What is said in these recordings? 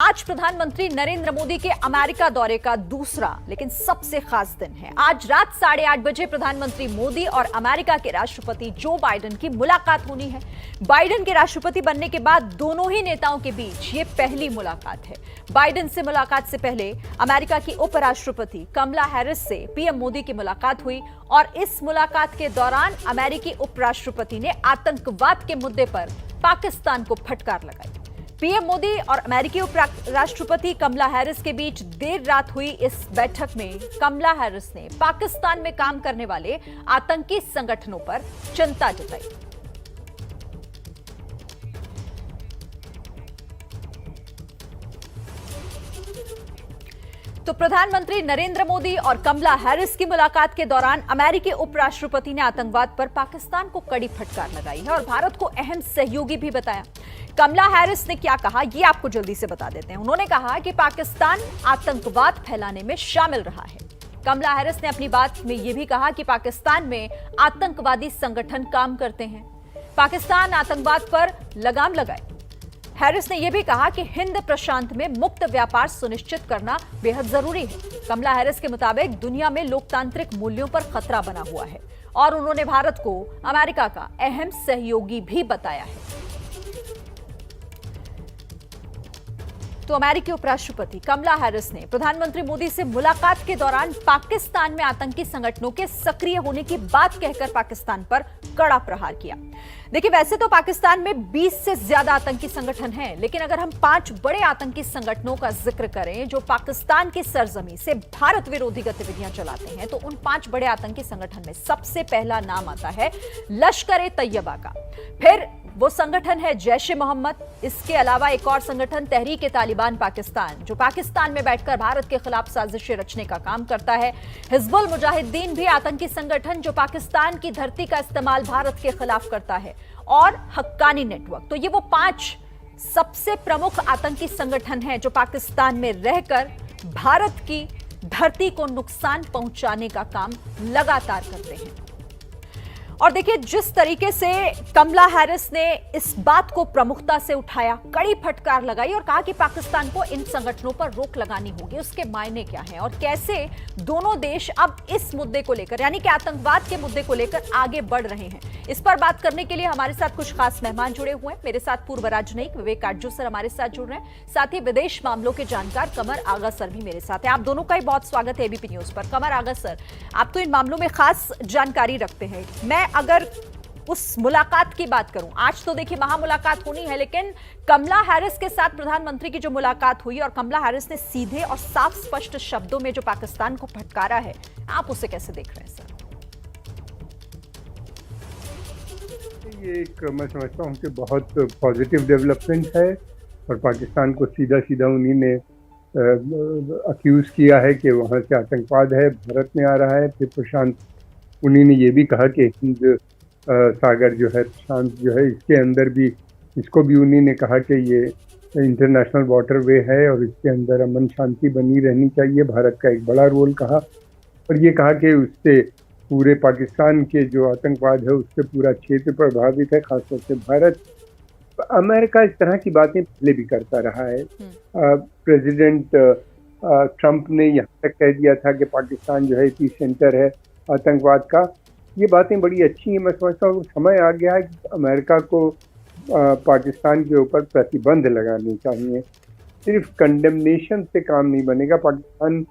आज प्रधानमंत्री नरेंद्र मोदी के अमेरिका दौरे का दूसरा लेकिन सबसे खास दिन है। आज रात 8:30 बजे प्रधानमंत्री मोदी और अमेरिका के राष्ट्रपति जो बाइडेन की मुलाकात होनी है। बाइडेन के राष्ट्रपति बनने के बाद दोनों ही नेताओं के बीच ये पहली मुलाकात है। बाइडेन से मुलाकात से पहले अमेरिका की उपराष्ट्रपति कमला हैरिस से पीएम मोदी की मुलाकात हुई और इस मुलाकात के दौरान अमेरिकी उपराष्ट्रपति ने आतंकवाद के मुद्दे पर पाकिस्तान को फटकार लगाई। पीएम मोदी और अमेरिकी उपराष्ट्रपति कमला हैरिस के बीच देर रात हुई इस बैठक में कमला हैरिस ने पाकिस्तान में काम करने वाले आतंकी संगठनों पर चिंता जताई। तो प्रधानमंत्री नरेंद्र मोदी और कमला हैरिस की मुलाकात के दौरान अमेरिकी उपराष्ट्रपति ने आतंकवाद पर पाकिस्तान को कड़ी फटकार लगाई है और भारत को अहम सहयोगी भी बताया। कमला हैरिस ने क्या कहा, ये आपको जल्दी से बता देते हैं। उन्होंने कहा कि पाकिस्तान आतंकवाद फैलाने में शामिल रहा है। कमला हैरिस ने अपनी बात में यह भी कहा कि पाकिस्तान में आतंकवादी संगठन काम करते हैं, पाकिस्तान आतंकवाद पर लगाम लगाए। हैरिस ने यह भी कहा कि हिंद प्रशांत में मुक्त व्यापार सुनिश्चित करना बेहद जरूरी है। कमला हैरिस के मुताबिक दुनिया में लोकतांत्रिक मूल्यों पर खतरा बना हुआ है और उन्होंने भारत को अमेरिका का अहम सहयोगी भी बताया है। तो अमेरिकी उपराष्ट्रपति कमला हैरिस ने प्रधानमंत्री मोदी से मुलाकात के दौरान पाकिस्तान में आतंकी संगठनों के सक्रिय होने की बात कहकर पाकिस्तान पर कड़ा प्रहार किया। देखिए, वैसे तो पाकिस्तान में 20 से ज्यादा आतंकी संगठन हैं, लेकिन अगर हम 5 बड़े आतंकी संगठनों का जिक्र करें जो पाकिस्तान की सरजमी से भारत विरोधी गतिविधियां चलाते हैं, तो उन 5 बड़े आतंकी संगठन में सबसे पहला नाम आता है लश्कर-ए-तैयबा का। फिर वो संगठन है जैश-ए-मोहम्मद। इसके अलावा एक और संगठन तहरीक-ए-तालिबान पाकिस्तान, जो पाकिस्तान में बैठकर भारत के खिलाफ साजिशें रचने का काम करता है। हिजबुल मुजाहिदीन भी आतंकी संगठन जो पाकिस्तान की धरती का इस्तेमाल भारत के खिलाफ करता है, और हक्कानी नेटवर्क। तो ये वो 5 सबसे प्रमुख आतंकी संगठन हैं जो पाकिस्तान में रहकर भारत की धरती को नुकसान पहुंचाने का काम लगातार करते हैं। और देखिए, जिस तरीके से कमला हैरिस ने इस बात को प्रमुखता से उठाया, कड़ी फटकार लगाई और कहा कि पाकिस्तान को इन संगठनों पर रोक लगानी होगी, उसके मायने क्या हैं और कैसे दोनों देश अब इस मुद्दे को लेकर, यानी कि आतंकवाद के मुद्दे को लेकर आगे बढ़ रहे हैं। इस पर बात करने के लिए हमारे साथ कुछ खास मेहमान जुड़े हुए हैं। मेरे साथ पूर्व राजनयिक विवेक काटजू सर हमारे साथ जुड़ रहे हैं, साथ ही विदेश मामलों के जानकार कमर आगा सर भी मेरे साथ हैं। आप दोनों का ही बहुत स्वागत है एबीपी न्यूज पर। कमर आगा सर, आप तो इन मामलों में खास जानकारी रखते हैं। मैं अगर उस मुलाकात की बात करूं, आज तो देखिए महामुलाकात होनी है, लेकिन कमला हैरिस के साथ प्रधानमंत्री की जो मुलाकात हुई और कमला हैरिस ने सीधे और साफ स्पष्ट शब्दों में जो पाकिस्तान को फटकारा है, आप उसे कैसे देख रहे हैं सर? ये एक, मैं समझता हूँ कि बहुत पॉजिटिव डेवलपमेंट है और पाकिस्तान को सीधा सीधा उन्हीं ने अक्यूज किया है कि वहाँ से आतंकवाद है, भारत में आ रहा है। फिर प्रशांत, उन्हीं ने ये भी कहा कि हिंद सागर जो है, प्रशांत जो है, इसके अंदर भी, इसको भी उन्हीं ने कहा कि ये इंटरनेशनल वाटरवे है और इसके अंदर अमन शांति बनी रहनी चाहिए। भारत का एक बड़ा रोल कहा और ये कहा कि उससे पूरे पाकिस्तान के जो आतंकवाद है उससे पूरा क्षेत्र प्रभावित है, खासतौर से भारत। अमेरिका इस तरह की बातें पहले भी करता रहा है। प्रेसिडेंट ट्रंप ने यहाँ तक कह दिया था कि पाकिस्तान जो है एपी सेंटर है आतंकवाद का। ये बातें बड़ी अच्छी हैं। मैं समझता हूँ समय आ गया है कि अमेरिका को पाकिस्तान के ऊपर प्रतिबंध लगाने चाहिए। सिर्फ कंडेमनेशन से काम नहीं बनेगा। पाकिस्तान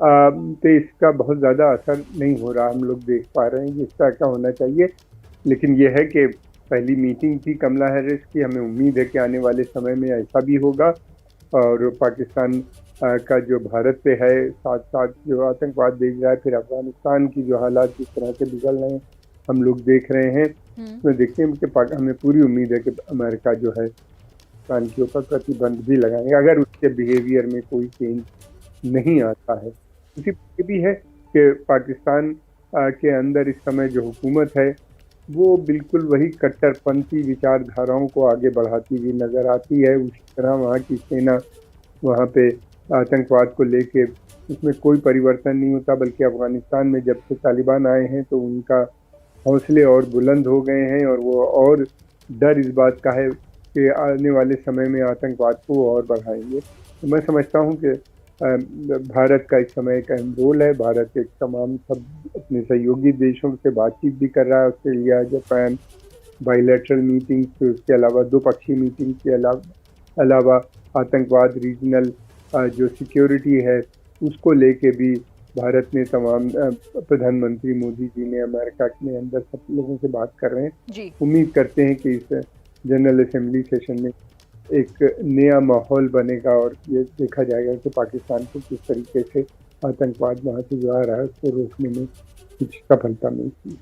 पे इसका बहुत ज़्यादा असर नहीं हो रहा, हम लोग देख पा रहे हैं जिस तरह का होना चाहिए। लेकिन यह है कि पहली मीटिंग थी कमला हैरिस की, हमें उम्मीद है कि आने वाले समय में ऐसा भी होगा और पाकिस्तान का जो भारत पे है, साथ साथ जो आतंकवाद देख रहा है, फिर अफगानिस्तान की जो हालात जिस तरह से बिगड़ रहे हैं हम लोग देख रहे हैं, उसमें देखते हैं कि हमें पूरी उम्मीद है कि अमेरिका जो है पाकिस्तान के ऊपर प्रतिबंध भी लगाएंगे अगर उसके बिहेवियर में कोई चेंज नहीं आता है। उसी ये भी है कि पाकिस्तान के अंदर इस समय जो हुकूमत है वो बिल्कुल वही कट्टरपंथी विचारधाराओं को आगे बढ़ाती हुई नज़र आती है। उसी तरह वहाँ की सेना वहाँ पे आतंकवाद को लेके उसमें कोई परिवर्तन नहीं होता, बल्कि अफगानिस्तान में जब से तालिबान आए हैं तो उनका हौसले और बुलंद हो गए हैं और वो और डर इस बात का है कि आने वाले समय में आतंकवाद को और बढ़ाएंगे। तो मैं समझता हूँ कि भारत का इस समय एक अहम रोल है। भारत एक तमाम सब अपने सहयोगी देशों से बातचीत भी कर रहा है, ऑस्ट्रेलिया, जापान, बाइलेटरल मीटिंग्स, उसके अलावा द्विपक्षीय मीटिंग के अलावा आतंकवाद, रीजनल जो सिक्योरिटी है उसको लेके भी भारत ने तमाम प्रधानमंत्री मोदी जी ने अमेरिका में अंदर सब लोगों से बात कर रहे हैं। जी उम्मीद करते हैं कि इस जनरल असेंबली सेशन में एक नया माहौल बनेगा और ये देखा जाएगा कि पाकिस्तान को किस तरीके से आतंकवाद वहां से जो आ रहा है उसको रोकने में कुछ सफलता मिलती है।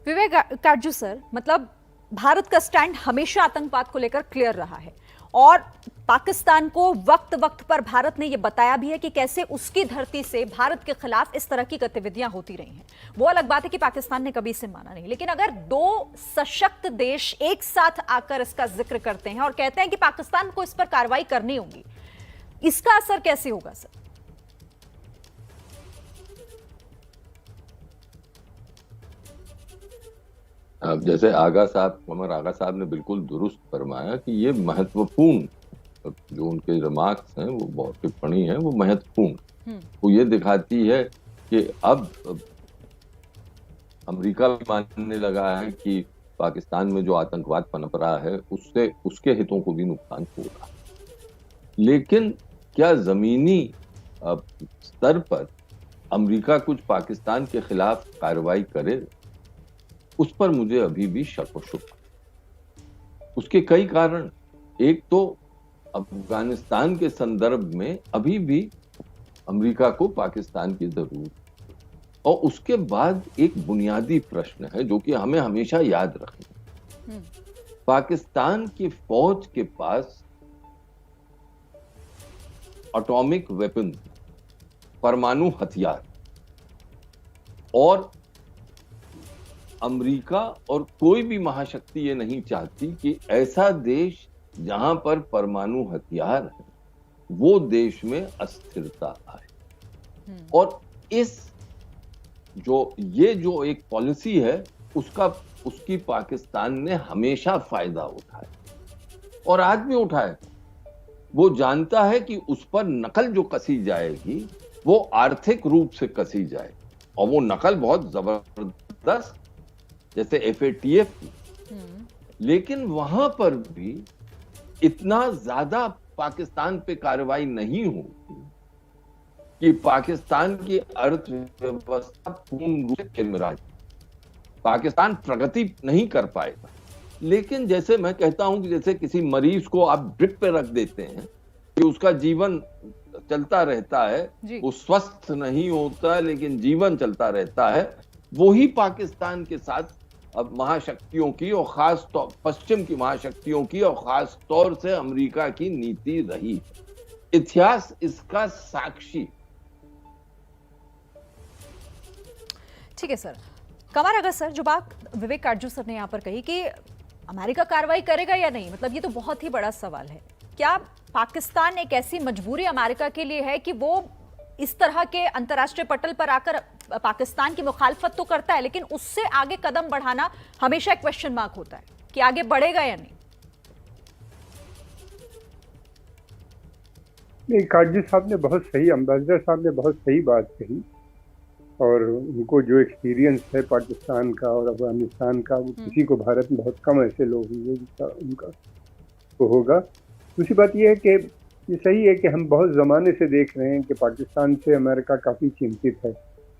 विवेक काटजू सर, मतलब भारत का स्टैंड हमेशा आतंकवाद को लेकर क्लियर रहा है और पाकिस्तान को वक्त वक्त पर भारत ने यह बताया भी है कि कैसे उसकी धरती से भारत के खिलाफ इस तरह की गतिविधियां होती रही हैं। वो अलग बात है कि पाकिस्तान ने कभी इसे माना नहीं, लेकिन अगर दो सशक्त देश एक साथ आकर इसका जिक्र करते हैं और कहते हैं कि पाकिस्तान को इस पर कार्रवाई करनी होगी, इसका असर कैसे होगा सर? अब जैसे कमर आगा साहब ने बिल्कुल दुरुस्त फरमाया कि ये महत्वपूर्ण जो उनके रिमार्क्स हैं, वो बहुत टिप्पणी है, वो महत्वपूर्ण, वो ये दिखाती है कि अब अमेरिका भी मानने लगा है कि पाकिस्तान में जो आतंकवाद पनप रहा है उससे उसके हितों को भी नुकसान हो रहा है। लेकिन क्या जमीनी स्तर पर अमेरिका कुछ पाकिस्तान के खिलाफ कार्रवाई करे, उस पर मुझे अभी भी शक और शुबा। उसके कई कारण, एक तो अफगानिस्तान के संदर्भ में अभी भी अमेरिका को पाकिस्तान की जरूरत, और उसके बाद एक बुनियादी प्रश्न है जो कि हमें हमेशा याद रखना। पाकिस्तान की फौज के पास एटॉमिक वेपन, परमाणु हथियार, और अमेरिका और कोई भी महाशक्ति ये नहीं चाहती कि ऐसा देश जहां पर परमाणु हथियार है वो देश में अस्थिरता आए। और ये जो एक पॉलिसी है उसकी पाकिस्तान ने हमेशा फायदा उठाया और आज भी उठाए। वो जानता है कि उस पर नकल जो कसी जाएगी वो आर्थिक रूप से कसी जाए, और वो नकल बहुत जबरदस्त, जैसे FATF की। लेकिन वहां पर भी इतना ज्यादा पाकिस्तान पे कार्रवाई नहीं होगी कि पाकिस्तान की अर्थव्यवस्था पूर्ण रूप से खिलमिला जाए। पाकिस्तान प्रगति नहीं कर पाएगा। लेकिन जैसे मैं कहता हूं कि जैसे किसी मरीज को आप ड्रिप पे रख देते हैं कि उसका जीवन चलता रहता है, वो स्वस्थ नहीं होता लेकिन जीवन चलता रहता है, वही पाकिस्तान के साथ अब महाशक्तियों की और खास तौर पश्चिम की महाशक्तियों की और खास तौर से अमेरिका की नीति रही। इतिहास इसका साक्षी। ठीक है सर। कमर आगा सर, जो बात विवेक काटजू सर ने यहाँ पर कही कि अमेरिका कार्रवाई करेगा या नहीं, मतलब ये तो बहुत ही बड़ा सवाल है। क्या पाकिस्तान एक ऐसी मजबूरी अमेरिका के लिए है कि वो इस तरह के अंतर्राष्ट्रीय पटल पर आकर पाकिस्तान की मुखालफत तो करता है, लेकिन उससे आगे कदम बढ़ाना हमेशा एक क्वेश्चन मार्क होता है कि आगे बढ़ेगा या नहीं? काटजू साहब ने बहुत सही, अम्बेसडर साहब ने बहुत सही बात कही, और उनको जो एक्सपीरियंस है पाकिस्तान का और अफगानिस्तान का, वो किसी को भारत में बहुत कम ऐसे लोग होंगे जिसका उनका तो होगा। दूसरी बात यह है कि ये सही है कि हम बहुत ज़माने से देख रहे हैं कि पाकिस्तान से अमेरिका काफ़ी चिंतित है,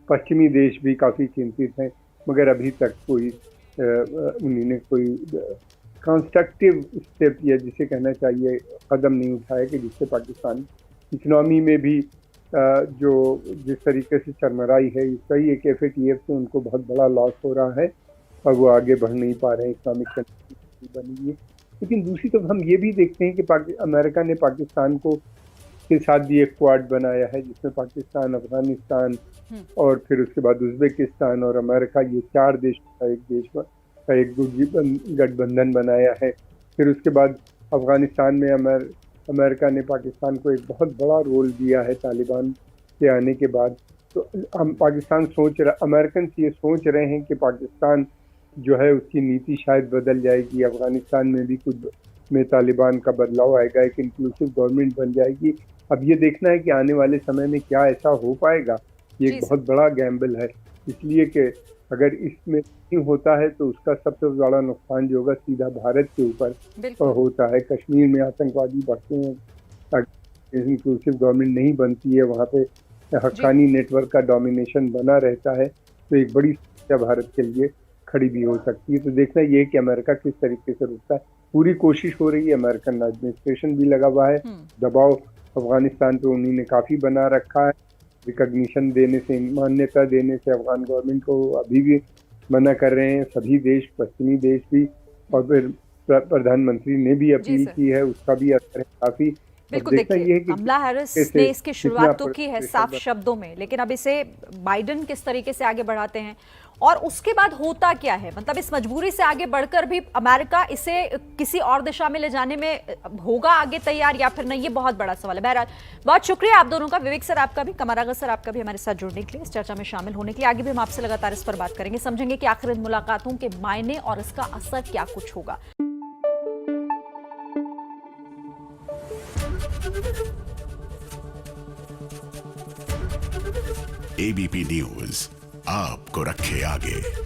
पश्चिमी देश भी काफ़ी चिंतित हैं, मगर अभी तक कोई उन्होंने कोई कंस्ट्रक्टिव स्टेप या जिसे कहना चाहिए कदम नहीं उठाया कि जिससे पाकिस्तान इकनॉमी में भी जो जिस तरीके से चरमराई है, सही है कि FATF से उनको बहुत बड़ा लॉस हो रहा है और वो आगे बढ़ नहीं पा रहे हैं, इस्लामिक बनी है। लेकिन दूसरी तरफ हम ये भी देखते हैं कि अमेरिका ने पाकिस्तान को के साथ भी एक क्वाड बनाया है जिसमें पाकिस्तान, अफगानिस्तान और फिर उसके बाद उज़्बेकिस्तान और अमेरिका, ये 4 देश का एक गठबंधन बनाया है। फिर उसके बाद अफगानिस्तान में अमेरिका ने पाकिस्तान को एक बहुत बड़ा रोल दिया है तालिबान के आने के बाद। तो हम अमेरिकन ये सोच रहे हैं कि पाकिस्तान जो है उसकी नीति शायद बदल जाएगी, अफगानिस्तान में भी कुछ में तालिबान का बदलाव आएगा, एक इंक्लूसिव गवर्नमेंट बन जाएगी, अब ये देखना है कि आने वाले समय में क्या ऐसा हो पाएगा। ये जी एक सर। बहुत बड़ा गैम्बल है, इसलिए कि अगर इसमें नहीं होता है तो उसका सबसे बड़ा नुकसान जो होगा सीधा भारत के ऊपर बिल्कुल होता है। कश्मीर में आतंकवादी बढ़ते हैं, इंक्लूसिव गवर्नमेंट नहीं बनती है, वहाँ पे हक्कानी नेटवर्क का डोमिनेशन बना रहता है, तो एक बड़ी समस्या भारत के लिए खड़ी भी हो सकती है। तो देखना ये है कि अमेरिका किस तरीके से रुकता है। पूरी कोशिश हो रही है, अमेरिकन एडमिनिस्ट्रेशन भी लगा हुआ है, दबाव अफगानिस्तान पे उन्हीं ने काफी बना रखा है। रिकॉग्निशन देने से, मान्यता देने से अफगान गवर्नमेंट को अभी भी मना कर रहे हैं सभी देश, पश्चिमी देश भी, और फिर प्रधानमंत्री ने भी अपील की है, उसका भी असर है काफी। बिल्कुल। देखिए, कमला हैरिस ने इसकी शुरुआत तो की है साफ शब्दों में, लेकिन अब इसे बाइडेन किस तरीके से आगे बढ़ाते हैं और उसके बाद होता क्या है? मतलब इस मजबूरी से आगे बढ़कर भी अमेरिका इसे किसी और दिशा में ले जाने में होगा आगे तैयार या फिर नहीं, ये बहुत बड़ा सवाल है। बहरहाल बहुत शुक्रिया आप दोनों का, विवेक सर आपका भी, कमरागा सर आपका भी हमारे साथ जुड़ने के लिए, इस चर्चा में शामिल होने के लिए। आगे भी हम आपसे लगातार इस पर बात करेंगे, समझेंगे कि आखिर इन मुलाकातों के मायने और इसका असर क्या कुछ होगा। एबीपी न्यूज आपको रखे आगे।